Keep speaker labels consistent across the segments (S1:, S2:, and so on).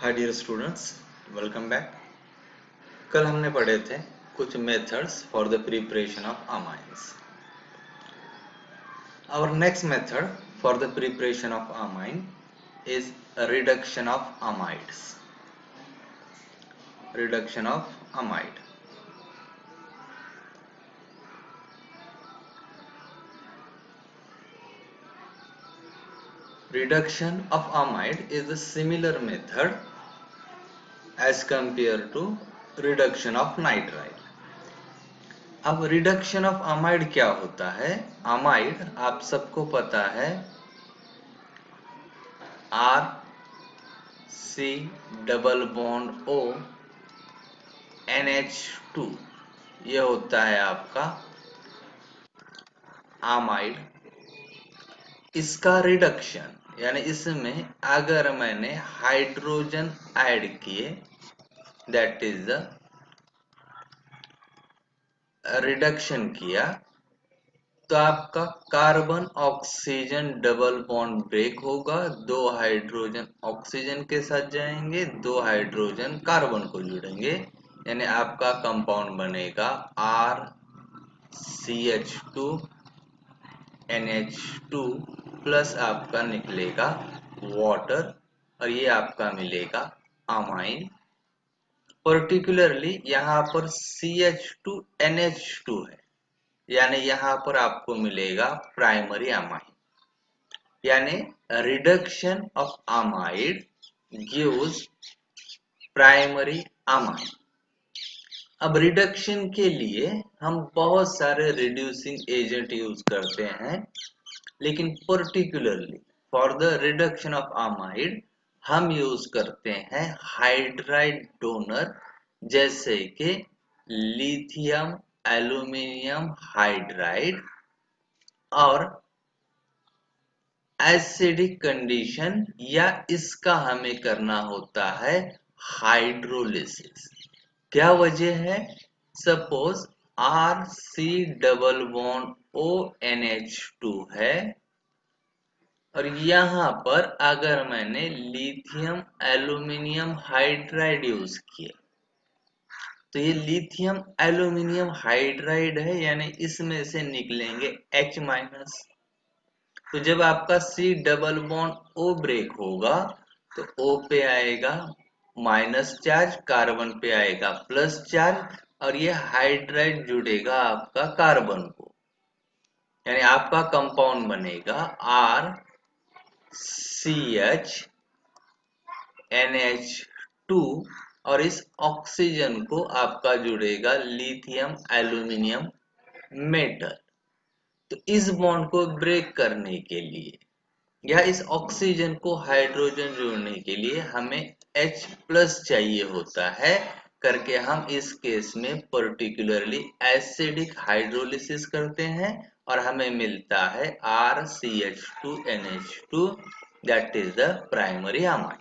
S1: हाय dear students, welcome back. कल हमने पढ़े थे कुछ methods for the preparation of amines. Our next method for the preparation of amine is reduction of amides. Reduction of amide. Reduction of amide is a similar method as compared to reduction of nitrite. अब reduction of amide क्या होता है? Amide आप सबको पता है R C double bond O NH2, ये होता है आपका अमाइड। इसका रिडक्शन यानी इसमें अगर मैंने हाइड्रोजन ऐड किए, दैट इज द रिडक्शन किया, तो आपका carbon oxygen double bond break होगा। दो हाइड्रोजन ऑक्सीजन के साथ जाएंगे, दो हाइड्रोजन कार्बन को जुड़ेंगे, यानी आपका कंपाउंड बनेगा RCH2 NH2 प्लस आपका निकलेगा वाटर, और ये आपका मिलेगा अमाइन। पर्टिकुलरली यहाँ पर CH2 NH2 है, यानी यहाँ पर आपको मिलेगा प्राइमरी अमाइन, यानी reduction of amide gives primary amine. अब रिडक्शन के लिए हम बहुत सारे रिड्यूसिंग एजेंट यूज करते हैं, लेकिन particularly for the reduction of amide हम यूज करते हैं हाइड्राइड डोनर, जैसे कि लिथियम एल्यूमिनियम हाइड्राइड, और एसिडिक कंडीशन या इसका हमें करना होता है हाइड्रोलिसिस। क्या वजह है? Suppose RC double bond ONH2 है, और यहाँ पर अगर मैंने लिथियम एल्यूमिनियम हाइड्राइड यूज किया, तो ये लिथियम एल्यूमिनियम हाइड्राइड है, यानी इसमें से निकलेंगे H-। तो जब आपका C double bond O break होगा तो O पे आएगा माइनस चार्ज, कार्बन पे आएगा प्लस चार्ज, और ये हाइड्राइड जुड़ेगा आपका कार्बन को, यानी आपका कंपाउंड बनेगा RCH NH2, और इस ऑक्सीजन को आपका जुड़ेगा लिथियम एल्यूमिनियम मेटल। तो इस बॉन्ड को ब्रेक करने के लिए या इस ऑक्सीजन को हाइड्रोजन जोड़ने के लिए हमें H+ चाहिए होता है, करके हम इस केस में पर्टिकुलरली एसिडिक हाइड्रोलिसिस करते हैं, और हमें मिलता है RCH2 NH2, that is the primary amide.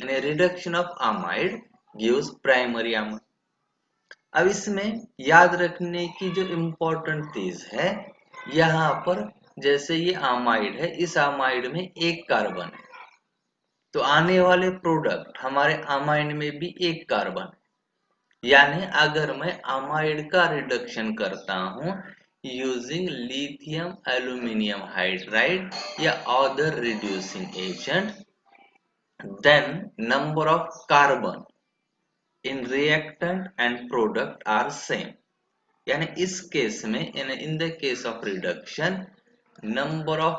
S1: यानी reduction of amide gives primary amide. अब इसमें याद रखने की जो इम्पोर्टेंट चीज है, यहाँ पर जैसे ये अमाइड है, इस अमाइड में एक कार्बन है, तो आने वाले प्रोडक्ट हमारे अमाइड में भी एक कार्बन है। यानी अगर मैं अमाइड का रिडक्शन करता हूँ यूजिंग लिथियम एल्यूमिनियम हाइड्राइड या other reducing agent, then number of carbon in reactant and product are same. यानी इस केस में in the case of reduction number of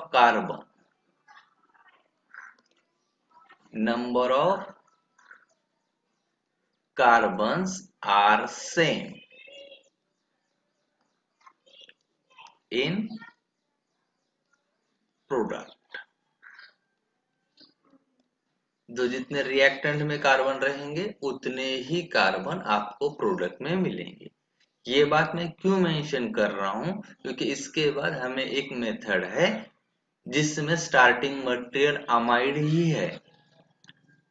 S1: carbons are same in product। तो जितने reactant में carbon रहेंगे उतने ही carbon आपको प्रोडक्ट में मिलेंगे। ये बात मैं क्यों मेंशन कर रहा हूं? क्योंकि इसके बाद हमें एक मेथड है जिसमें स्टार्टिंग मटेरियल अमाइड ही है,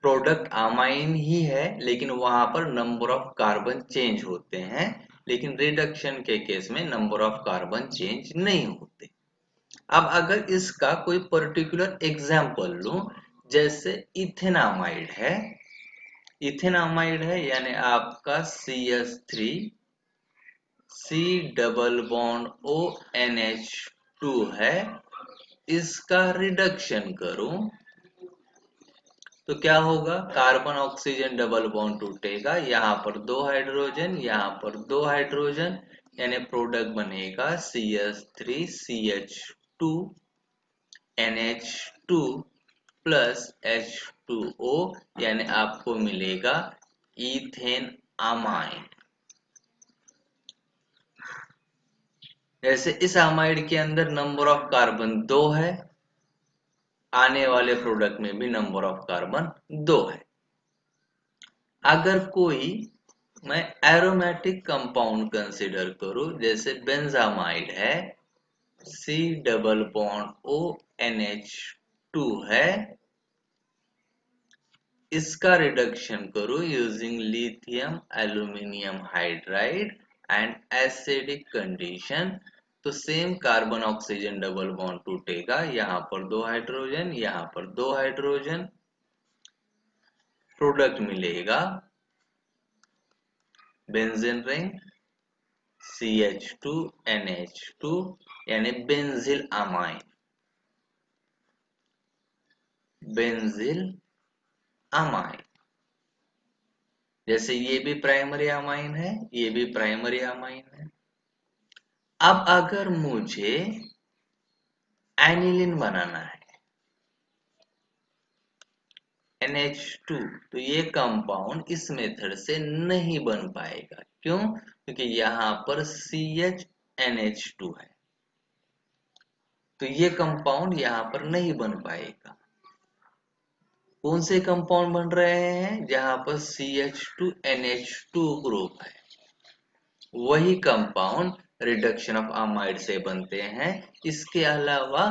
S1: प्रोडक्ट अमाइन ही है, लेकिन वहां पर नंबर ऑफ कार्बन चेंज होते हैं, लेकिन रिडक्शन के केस में नंबर ऑफ कार्बन चेंज नहीं होते। अब अगर इसका कोई पर्टिकुलर एग्जांपल लूं, जैसे इथेनामाइड है, इथेनामाइड है यानी आपका CH3 C double bond ONH2 है, इसका रिडक्शन करूं तो क्या होगा, कार्बन ऑक्सीजन डबल बॉन्ड टूटेगा, यहाँ पर दो हाइड्रोजन, यहाँ पर दो हाइड्रोजन, यानी प्रोडक्ट बनेगा CH3CH2 NH2 प्लस H2O, यानी आपको मिलेगा इथेन अमाइड। जैसे इस अमाइड के अंदर नंबर ऑफ कार्बन 2 है, आने वाले प्रोडक्ट में भी नंबर ऑफ कार्बन 2 है। अगर कोई मैं एरोमेटिक कंपाउंड कंसीडर करूं, जैसे बेंजामाइड है, C डबल बॉन्ड ONH2 है, इसका रिडक्शन करो using lithium aluminium hydride and acidic condition, तो same carbon oxygen double bond टूटेगा, यहाँ पर दो हाइड्रोजन, यहाँ पर दो हाइड्रोजन, प्रोडक्ट मिलेगा बेंजीन रिंग CH2NH2, यानी बेंजिल अमाइन, बेंजिल अमाइन। जैसे ये भी प्राइमरी अमाइन है, ये भी प्राइमरी अमाइन है। अब अगर मुझे एनिलीन बनाना है NH2, तो ये कंपाउंड इस मेथड से नहीं बन पाएगा। क्यों? क्योंकि यहाँ पर CHNH2 है, तो ये कंपाउंड यहाँ पर नहीं बन पाएगा। कौन से कंपाउंड बन रहे हैं? जहां पर CH2NH2 ग्रुप है, वही कंपाउंड रिडक्शन ऑफ अमाइड से बनते हैं। इसके अलावा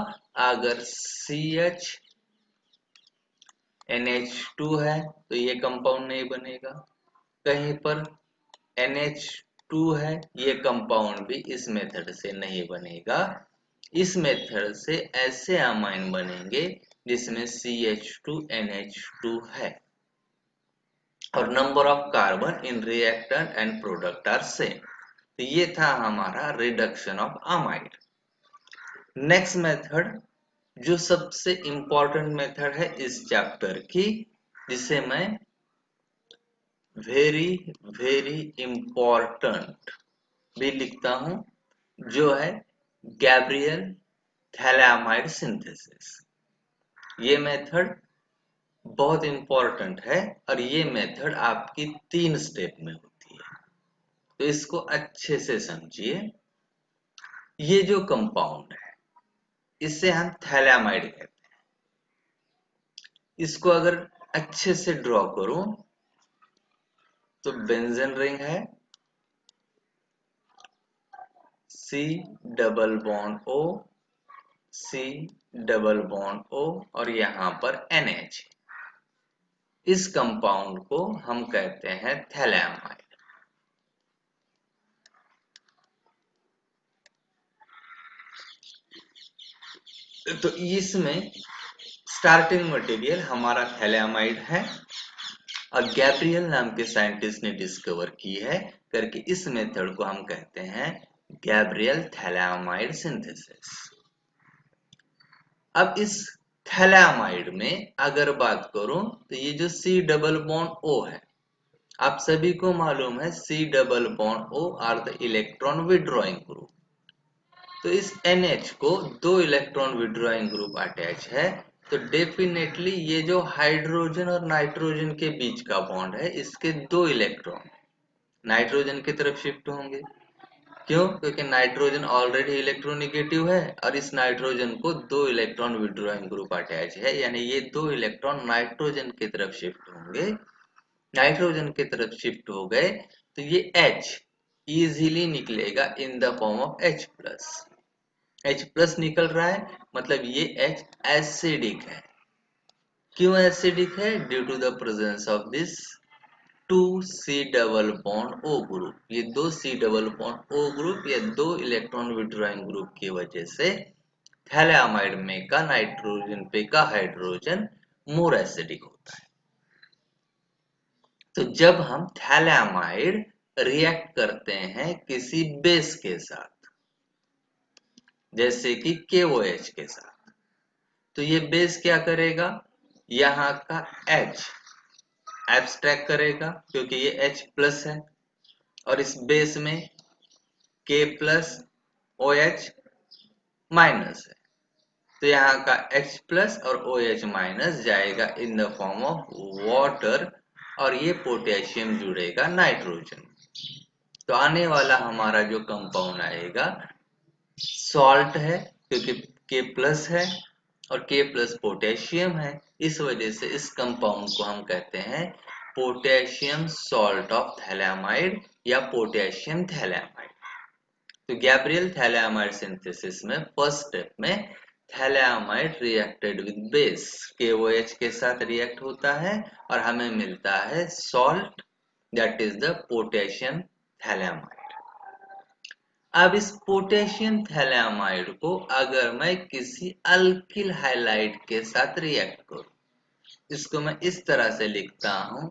S1: अगर CHNH2 है तो ये कंपाउंड नहीं बनेगा, कहीं पर NH2 है, ये कंपाउंड भी इस मेथड से नहीं बनेगा। इस मेथड से ऐसे अमाइन बनेंगे जिसमें CH2NH2 है और number of carbon in reactant and product are same. तो ये था हमारा reduction of amide. Next method, जो सबसे इंपॉर्टेंट मेथड है इस चैप्टर की, जिसे मैं वेरी वेरी इंपॉर्टेंट भी लिखता हूं, जो है गैब्रियल थैलामाइड सिंथेसिस। ये मेथड बहुत इंपॉर्टेंट है और ये मेथड आपकी 3 स्टेप में होती है, तो इसको अच्छे से समझिए। ये जो कंपाउंड है इसे हम थैलामाइड कहते हैं। इसको अगर अच्छे से ड्रॉ करूं तो बेंजीन रिंग है, C double bond O, C double bond O और यहां पर NH। इस कंपाउंड को हम कहते हैं थैलामाइड। तो इसमें स्टार्टिंग मटेरियल हमारा थैलामाइड है और गैब्रियल नाम के साइंटिस्ट ने डिस्कवर की है करके इस मेथड को हम कहते हैं गैब्रियल थैलामाइड सिंथेसिस। अब इस थैलामाइड में अगर बात करूं तो ये जो C डबल बॉन्ड O है, आप सभी को मालूम है C double bond O are the electron withdrawing group. तो इस NH को दो इलेक्ट्रॉन विड्रॉइंग ग्रुप अटैच है, तो डेफिनेटली ये जो हाइड्रोजन और नाइट्रोजन के बीच का बॉन्ड है, इसके दो इलेक्ट्रॉन नाइट्रोजन की तरफ शिफ्ट होंगे। क्यों? क्योंकि नाइट्रोजन ऑलरेडी इलेक्ट्रोनेगेटिव है और इस नाइट्रोजन को दो इलेक्ट्रॉन विड्रॉइंग ग्रुप अटैच है, यानी ये दो इलेक्ट्रॉन नाइट्रोजन की तरफ शिफ्ट होंगे। नाइट्रोजन की तरफ शिफ्ट हो गए तो ये H इजीली निकलेगा in the form of H plus. H plus निकल रहा है, मतलब ये H एसिडिक है। क्यों एसिडिक है? Due to the presence of this 2C double bond O group. ये दो C double bond O group या दो इलेक्ट्रॉन विड्रॉइंग ग्रुप की वजह से थैलामाइड में का नाइट्रोजन पे का हाइड्रोजन मोर एसिडिक होता है। तो जब हम थैलेमाइड रिएक्ट करते हैं किसी बेस के साथ, जैसे कि KOH के साथ, तो ये बेस क्या करेगा, यहाँ का H एब्स्ट्रैक्ट करेगा क्योंकि ये H प्लस है, और इस बेस में K प्लस OH माइनस है, तो यहाँ का H प्लस और OH माइनस जाएगा in the form of water, और ये पोटेशियम जुड़ेगा नाइट्रोजन। तो आने वाला हमारा जो कंपाउंड आएगा सॉल्ट है, क्योंकि K प्लस है और K प्लस पोटेशियम है, इस वजह से इस कंपाउंड को हम कहते हैं पोटेशियम सॉल्ट ऑफ थैलेमाइड या पोटेशियम थैलेमाइड। तो गैब्रियल थैलेमाइड सिंथेसिस में फर्स्ट स्टेप में phthalimide reacted with base KOH के साथ रिएक्ट होता है और हमें मिलता है salt, that is the potassium phthalimide. अब इस पोटेशियम थैलेमाइड को अगर मैं किसी अल्किल हाइलाइड के साथ रिएक्ट करूं, इसको मैं इस तरह से लिखता हूं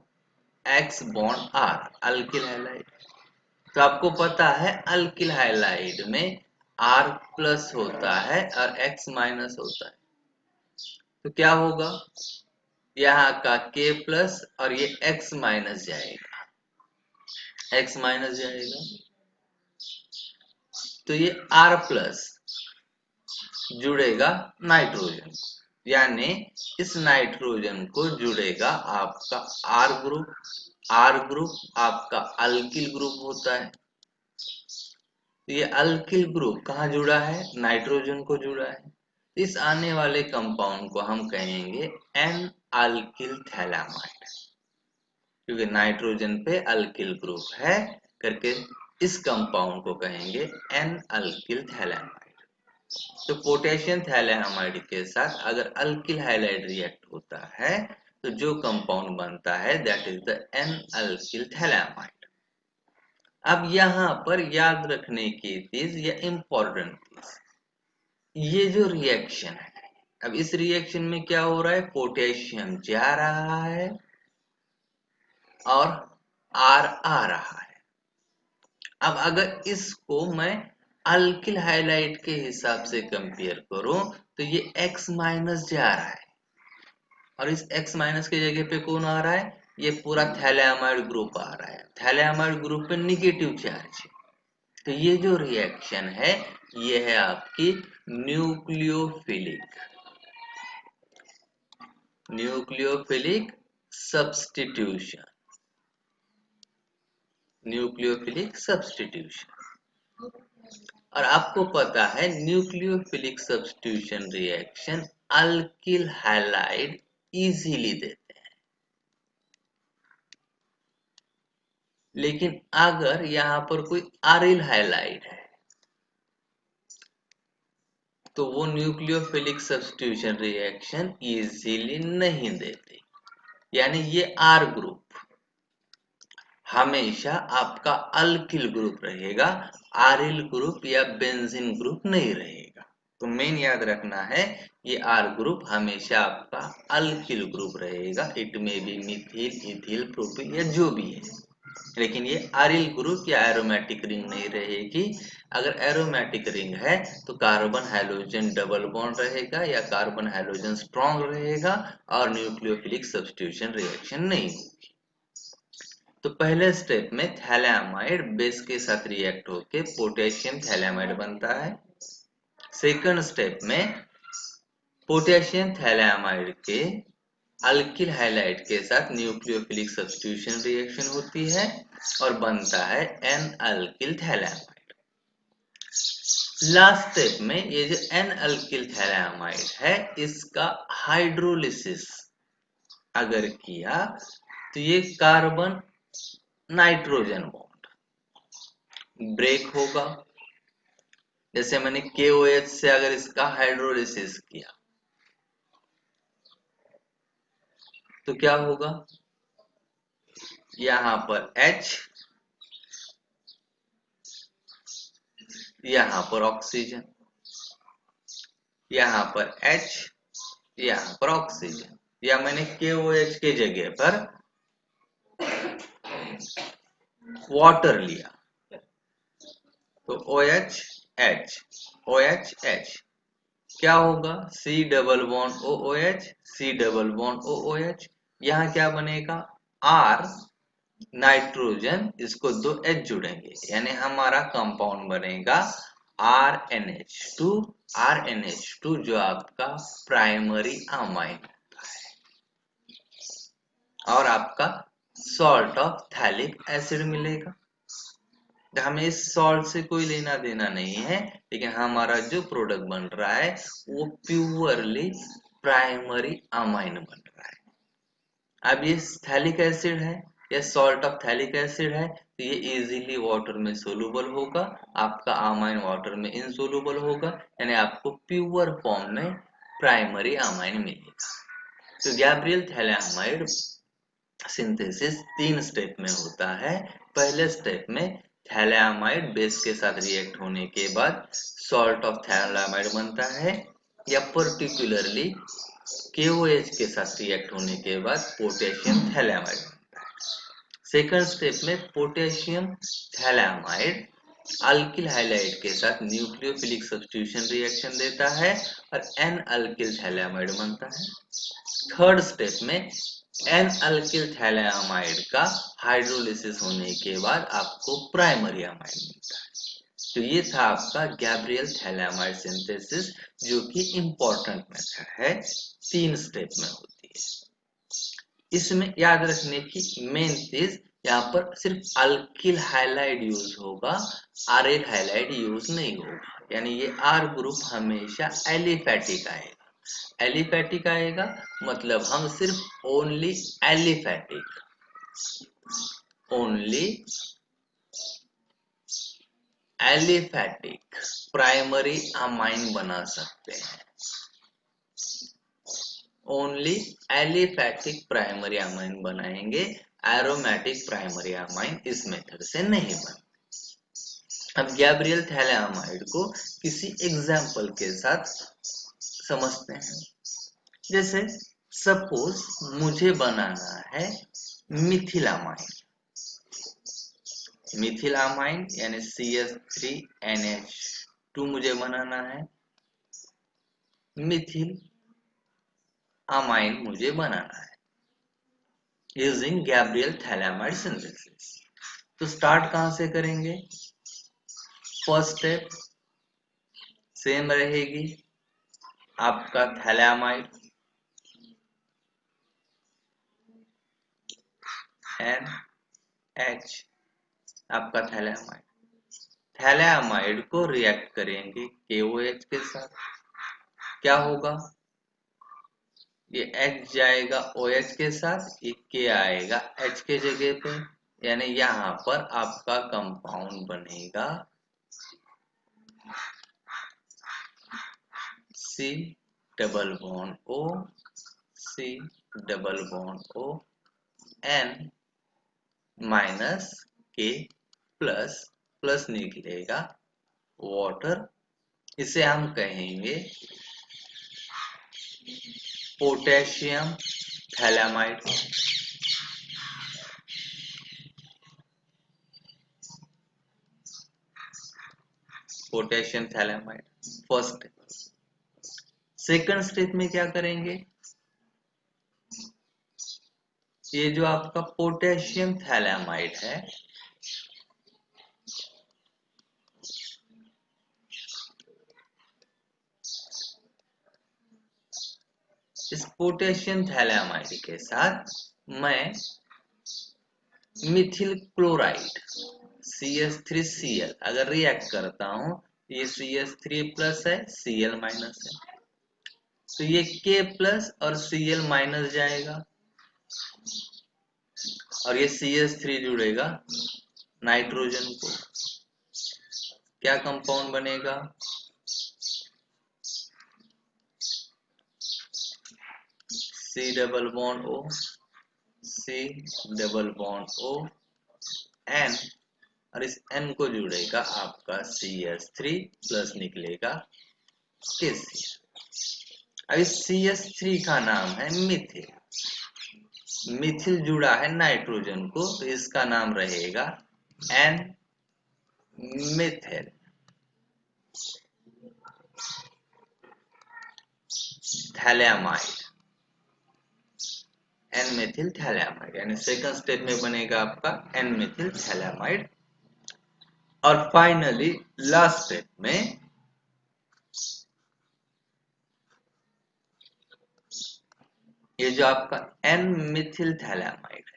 S1: X bond R, alkyl halide. तो आपको पता है अल्किल हाइलाइड में R प्लस होता है और X माइनस होता है, तो क्या होगा, यहाँ का K प्लस और ये X माइनस जाएगा, X माइनस जाएगा, तो ये R प्लस जुड़ेगा नाइट्रोजन, यानी इस नाइट्रोजन को जुड़ेगा आपका R ग्रुप। R ग्रुप आपका अल्किल ग्रुप होता है, तो ये अल्किल ग्रुप कहाँ जुड़ा है, नाइट्रोजन को जुड़ा है। इस आने वाले कंपाउंड को हम कहेंगे एन अल्किल थैलेमाइड, क्योंकि नाइट्रोजन पे अल्किल ग्रुप है करके इस कंपाउंड को कहेंगे एन अल्किल थैलेमाइड। तो पोटेशियम थैलेमाइड के साथ अगर अल्किल हाइलाइड रिएक्ट होता है तो जो कंपाउंड बनता है that is the N alkyl phthalimide. अब यहाँ पर याद रखने की चीज या इम्पोर्टेंट चीज, ये जो रिएक्शन है, अब इस रिएक्शन में क्या हो रहा है, पोटेशियम जा रहा है और R आ रहा है। अब अगर इसको मैं अल्किल हाइलाइड के हिसाब से कंपेयर करूं तो ये X माइनस जा रहा है, और इस X माइनस की जगह पे कौन आ रहा है, ये पूरा थैलेमाइड ग्रुप आ रहा है। थैलेमाइड ग्रुप पे निगेटिव चार्ज है, तो ये जो रिएक्शन है ये है आपकी न्यूक्लियोफिलिक सब्स्टिट्यूशन। और आपको पता है nucleophilic substitution reaction alkyl halide easily देते हैं, लेकिन अगर यहाँ पर कोई आरिल हैलाइड है तो वो न्यूक्लियोफिलिक सब्स्टिट्यूशन रिएक्शन इजीली नहीं देते, यानी ये R ग्रुप हमेशा आपका अल्किल ग्रुप रहेगा, आरिल ग्रुप या बेंजीन ग्रुप नहीं रहेगा। तो मेन याद रखना है ये R ग्रुप हमेशा आपका अल्किल ग्रुप रहेगा, इट में बी मिथिल, इथिल, प्रोपिल या जो भी है, लेकिन ये आरिल ग्रुप या एरोमेटिक रिंग नहीं रहेगी। अगर एरोमेटिक रिंग है तो कार्बन हाइड्रोजन डबल बॉन्ड रहेगा या कार्बन हाइड्रोजन स्ट्रॉन्ग रहेगा और न्यूक्लियोफिलिक सब्स्टिट्यूशन रिएक्शन नहीं होगी। तो पहले स्टेप में थैलेमाइड बेस के साथ रिएक्ट होके पोटेशियम थैलेमाइड बनता है। सेकंड स्टेप में पोटेशियम थैलेमाइड के अल्किल हाइलाइड के साथ न्यूक्लियोफिलिक सब्स्टिट्यूशन रिएक्शन होती है और बनता है N alkyl phthalimide. Last step में ये जो एन अल्किल थैलेमाइड है इसका हाइड्रोलिसिस अगर किया तो ये कार्बन नाइट्रोजन बॉन्ड ब्रेक होगा। जैसे मैंने KOH से अगर इसका हाइड्रोलिसिस किया तो क्या होगा, यहां पर H, यहां पर ऑक्सीजन, यहां पर H, यहां पर ऑक्सीजन, या मैंने KOH के जगह पर वाटर लिया तो OH H OH H क्या होगा, C double bond OOH C double bond OOH। यहाँ क्या बनेगा, R नाइट्रोजन, इसको दो H जुड़ेंगे यानी हमारा कंपाउंड बनेगा RNH2। RNH2 जो आपका प्राइमरी अमाइन और आपका सॉल्ट ऑफ थैलिक एसिड मिलेगा। हमें इस सॉल्ट से कोई लेना देना नहीं है, लेकिन हमारा जो प्रोडक्ट बन रहा है वो प्योरली प्राइमरी अमाइन बन रहा है। अब ये थैलिक एसिड है या सॉल्ट ऑफ थैलिक एसिड है तो ये इजीली वाटर में सोलूबल होगा, आपका अमाइन वाटर में इनसोलूबल होगा, यानी आपको प्योर फॉर्म में प्राइमरी अमाइन मिलेगा। तो गैब्रियल थैलेमाइड सिंथेसिस 3 स्टेप में होता है। पहले स्टेप में थैलेमाइड बेस के साथ रिएक्ट होने के बाद सॉल्ट ऑफ थैलेमाइड बनता है, या पर्टिकुलरली KOH के साथ रिएक्ट होने के बाद पोटेशियम थैलेमाइड बनता है। सेकंड स्टेप में पोटेशियम थैलेमाइड अल्किल हाइलाइड के साथ न्यूक्लियोफिलिक सब्स्टिट्यूशन रिएक्शन देता है और एन अल्किल थैलेमाइड बनता है। थर्ड स्टेप में एन अल्किल थैलेमाइड का हाइड्रोलिसिस होने के बाद आपको प्राइमरी अमाइड मिलता है। तो ये था आपका गैब्रियल थैलेमाइड सिंथेसिस, जो कि इंपॉर्टेंट मेथड है, 3 स्टेप में होती है। इसमें याद रखने की मेन चीज, यहाँ पर सिर्फ अल्किल हाइलाइड यूज होगा, आरेल हाइलाइड यूज नहीं होगा, यानी ये आर ग्रुप हमेशा एलिफेटिक आएगा। एलिफेटिक आएगा मतलब हम सिर्फ ओनली एलिफेटिक प्राइमरी अमाइन बना सकते हैं। ओनली एलिफेटिक प्राइमरी अमाइन बनाएंगे, एरोमेटिक प्राइमरी अमाइन इस मेथड से नहीं बनते। अब गैब्रियल थैलेमाइड को किसी एग्जाम्पल के साथ समझते हैं। जैसे सपोज मुझे बनाना है मिथिलामाइन, मिथिलामाइन यानी CH3NH2 मुझे बनाना है, मिथिल अमाइन मुझे बनाना है यूजिंग गैब्रियल थैलेमाइड सिंथेसिस। तो स्टार्ट कहां से करेंगे, फर्स्ट स्टेप सेम रहेगी, आपका थैलेमाइड NH आपका थैलेमाइड को रिएक्ट करेंगे KOH के साथ। क्या होगा, ये H जाएगा OH के साथ, ये K आएगा H के जगह पे, यानी यहाँ पर आपका कंपाउंड बनेगा C double bond O C double bond O N minus K plus plus निकलेगा वाटर, इसे हम कहेंगे potassium phthalimide. Potassium phthalimide first. Second step में क्या करेंगे, ये जो आपका पोटेशियम थैलेमाइड है इस पोटेशियम थैलेमाइड के साथ मैं मिथिल क्लोराइड CH3Cl अगर रिएक्ट करता हूं, ये CH3 प्लस है Cl माइनस है, तो ये K प्लस और Cl माइनस जाएगा और ये CH3 जुड़ेगा नाइट्रोजन को, क्या कंपाउंड बनेगा, C double bond O C double bond O N, और इस N को जुड़ेगा आपका CH3 प्लस निकलेगा KCl। अब इस CH3 का नाम है मिथिल, मिथिल जुड़ा है नाइट्रोजन को तो इसका नाम रहेगा N methyl phthalimide, N methyl phthalimide, यानी सेकंड स्टेप में बनेगा आपका एन मिथिल थैलेमाइड। और फाइनली लास्ट स्टेप में ये जो आपका एन मिथिल थैलेमाइड है,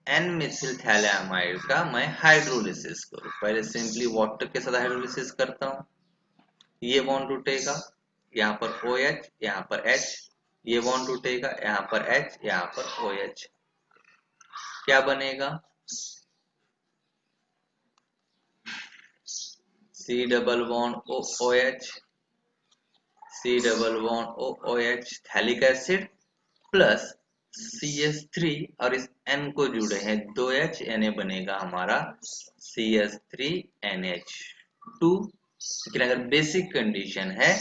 S1: एन मिथिल थैलेमाइड का मैं हाइड्रोलिसिस करूं। पहले सिंपली वाटर के साथ हाइड्रोलिसिस करता हूं, ये बॉन्ड टूटेगा, यहाँ पर OH, यहाँ पर H, ये बॉन्ड टूटेगा, यहाँ पर H, यहाँ पर OH, क्या बनेगा? C double bond OH, C double bond OH, phthalic acid plus CH3, और इस N को जुड़े हैं 2H, यानी बनेगा हमारा CH3NH2। लेकिन अगर बेसिक कंडीशन है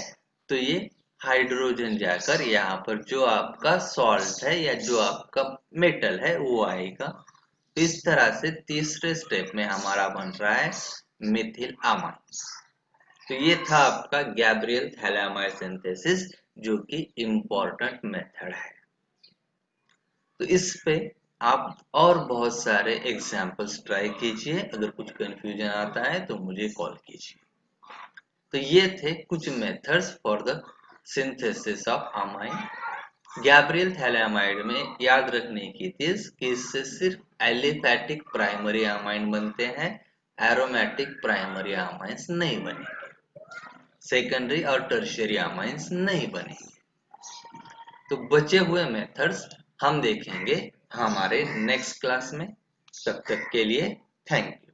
S1: तो ये हाइड्रोजन जाकर यहाँ पर जो आपका सॉल्ट है या जो आपका मेटल है वो आएगा। तो इस तरह से तीसरे स्टेप में हमारा बन रहा है मिथिल अमाइन। तो ये था आपका गैब्रियल थैलेमाइड सिंथेसिस, जो कि इम्पोर्टेंट मेथड है। तो इस पे आप और बहुत सारे एग्जाम्पल्स ट्राई कीजिए। अगर कुछ कंफ्यूजन आता है तो मुझे कॉल कीजिए। तो ये थे कुछ methods for the synthesis of amine. Gabriel phthalimide में याद रखने की चीज कि इससे सिर्फ एलिफैटिक प्राइमरी अमाइन बनते हैं, एरोमेटिक प्राइमरी अमाइंस नहीं बनेंगे, सेकेंडरी और टर्शियरी अमाइंस नहीं बनेंगे। तो बचे हुए मेथड्स हम देखेंगे हमारे नेक्स्ट क्लास में। तब तक के लिए थैंक यू।